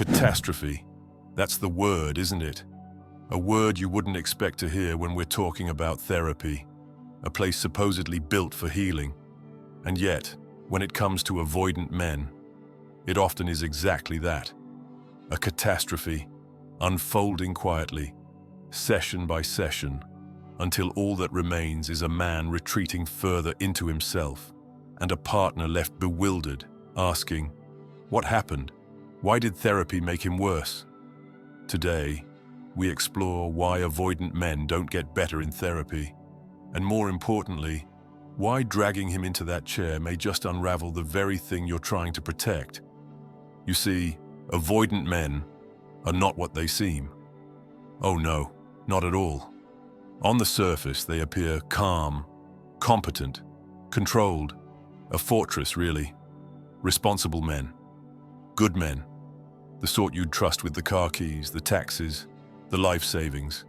Catastrophe. That's the word, isn't it? A word you wouldn't expect to hear when we're talking about therapy, a place supposedly built for healing. And yet, when it comes to avoidant men, it often is exactly that. A catastrophe, unfolding quietly, session by session, until all that remains is a man retreating further into himself, and a partner left bewildered, asking, "What happened? Why did therapy make him worse?" Today, we explore why avoidant men don't get better in therapy, and more importantly, why dragging him into that chair may just unravel the very thing you're trying to protect. You see, avoidant men are not what they seem. Oh no, not at all. On the surface, they appear calm, competent, controlled, a fortress really. Responsible men, good men, the sort you'd trust with the car keys, the taxes, the life savings.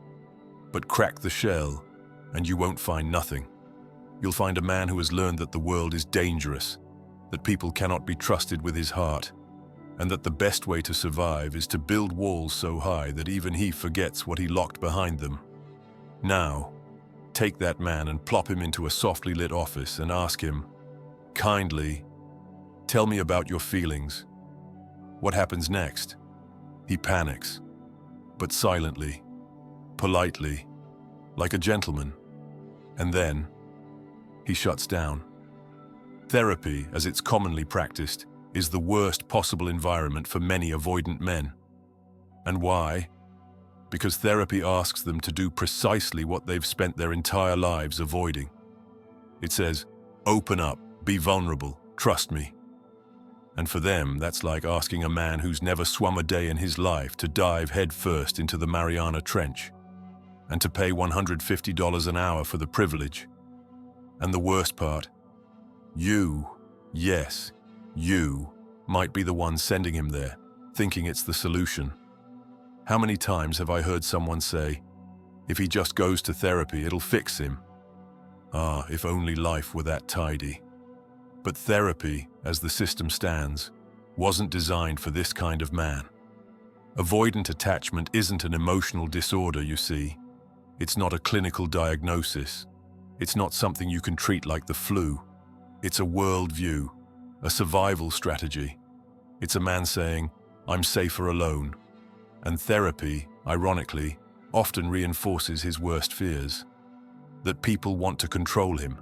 But crack the shell, and you won't find nothing. You'll find a man who has learned that the world is dangerous, that people cannot be trusted with his heart, and that the best way to survive is to build walls so high that even he forgets what he locked behind them. Now, take that man and plop him into a softly lit office and ask him, kindly, "Tell me about your feelings." What happens next? He panics, but silently, politely, like a gentleman. And then, he shuts down. Therapy, as it's commonly practiced, is the worst possible environment for many avoidant men. And why? Because therapy asks them to do precisely what they've spent their entire lives avoiding. It says, open up, be vulnerable, trust me. And for them, that's like asking a man who's never swum a day in his life to dive headfirst into the Mariana Trench, and to pay $150 an hour for the privilege. And the worst part, you, yes, you, might be the one sending him there, thinking it's the solution. How many times have I heard someone say, if he just goes to therapy, it'll fix him? Ah, if only life were that tidy. But therapy, as the system stands, wasn't designed for this kind of man. Avoidant attachment isn't an emotional disorder, you see. It's not a clinical diagnosis. It's not something you can treat like the flu. It's a worldview, a survival strategy. It's a man saying, I'm safer alone. And therapy, ironically, often reinforces his worst fears. That people want to control him,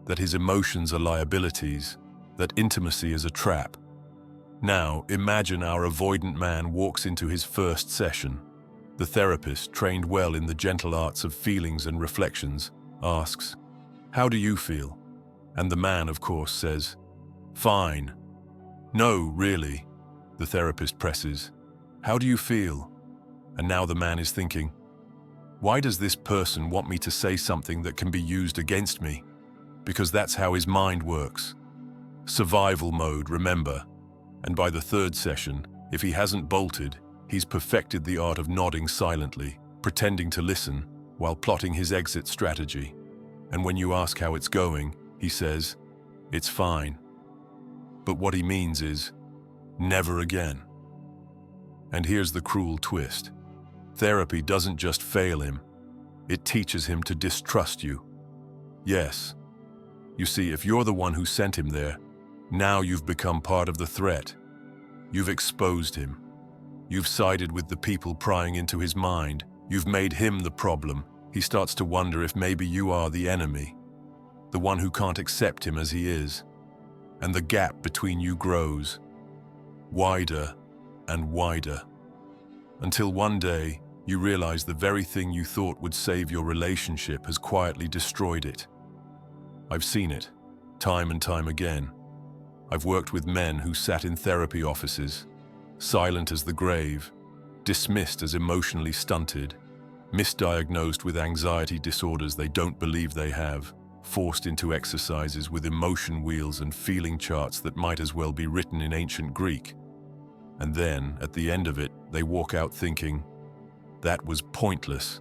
that his emotions are liabilities, that intimacy is a trap. Now, imagine our avoidant man walks into his first session. The therapist, trained well in the gentle arts of feelings and reflections, asks, "How do you feel?" And the man, of course, says, "Fine." "No, really," the therapist presses. "How do you feel?" And now the man is thinking, why does this person want me to say something that can be used against me? Because that's how his mind works. Survival mode, remember. And by the third session, if he hasn't bolted, he's perfected the art of nodding silently, pretending to listen, while plotting his exit strategy. And when you ask how it's going, he says, "It's fine." But what he means is, never again. And here's the cruel twist. Therapy doesn't just fail him, it teaches him to distrust you. Yes. You see, if you're the one who sent him there, now you've become part of the threat. You've exposed him. You've sided with the people prying into his mind. You've made him the problem. He starts to wonder if maybe you are the enemy, the one who can't accept him as he is. And the gap between you grows, wider and wider, until one day you realize the very thing you thought would save your relationship has quietly destroyed it. I've seen it, time and time again. I've worked with men who sat in therapy offices, silent as the grave, dismissed as emotionally stunted, misdiagnosed with anxiety disorders they don't believe they have, forced into exercises with emotion wheels and feeling charts that might as well be written in ancient Greek. And then, at the end of it, they walk out thinking, that was pointless.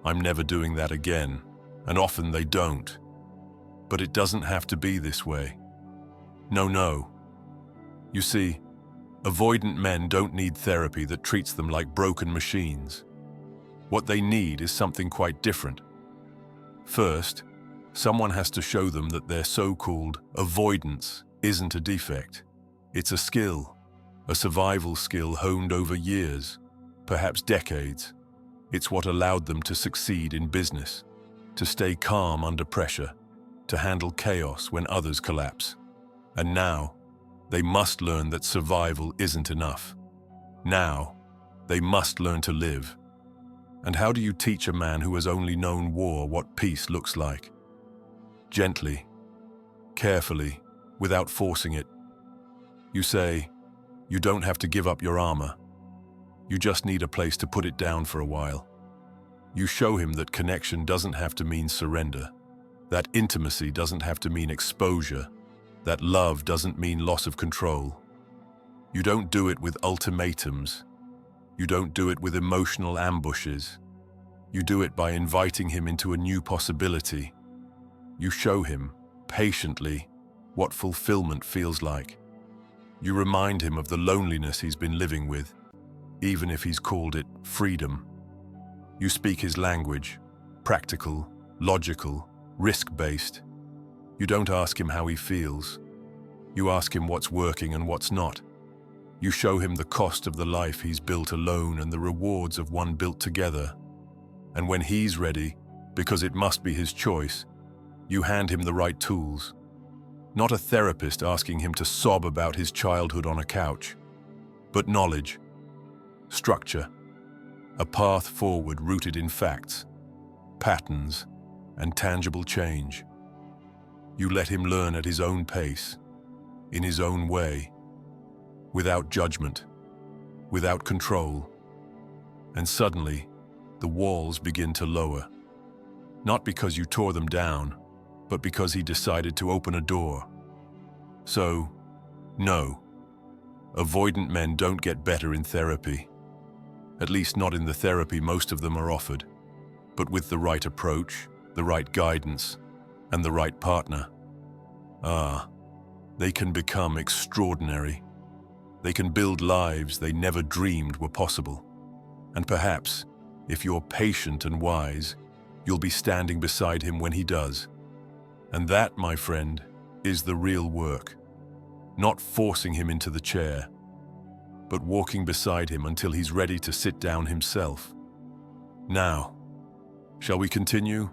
I'm never doing that again. And often they don't. But it doesn't have to be this way. No. You see, Avoidant men don't need therapy that treats them like broken machines. What they need is something quite different. First, someone has to show them that their so-called avoidance isn't a defect. It's a skill, a survival skill honed over years, perhaps decades. It's what allowed them to succeed in business, to stay calm under pressure, to handle chaos when others collapse. And now, they must learn that survival isn't enough. Now, they must learn to live. And how do you teach a man who has only known war what peace looks like? Gently, carefully, without forcing it. You say, you don't have to give up your armor. You just need a place to put it down for a while. You show him that connection doesn't have to mean surrender, that intimacy doesn't have to mean exposure, that love doesn't mean loss of control. You don't do it with ultimatums. You don't do it with emotional ambushes. You do it by inviting him into a new possibility. You show him, patiently, what fulfillment feels like. You remind him of the loneliness he's been living with, even if he's called it freedom. You speak his language, practical, logical, risk-based. You don't ask him how he feels. You ask him what's working and what's not. You show him the cost of the life he's built alone and the rewards of one built together. And when he's ready, because it must be his choice, you hand him the right tools. Not a therapist asking him to sob about his childhood on a couch, but knowledge, structure, a path forward rooted in facts, patterns, and tangible change. You let him learn at his own pace, in his own way, without judgment, without control. And suddenly, the walls begin to lower. Not because you tore them down, but because he decided to open a door. So, no, avoidant men don't get better in therapy. At least not in the therapy most of them are offered, but with the right approach, the right guidance, and the right partner. They can become extraordinary. They can build lives they never dreamed were possible. And perhaps, if you're patient and wise, you'll be standing beside him when he does. And that, my friend, is the real work. Not forcing him into the chair, but walking beside him until he's ready to sit down himself. Now, shall we continue?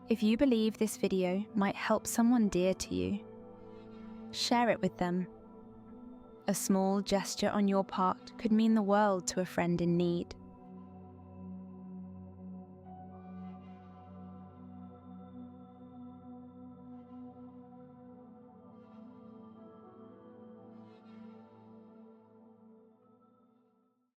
If you believe this video might help someone dear to you, share it with them. A small gesture on your part could mean the world to a friend in need.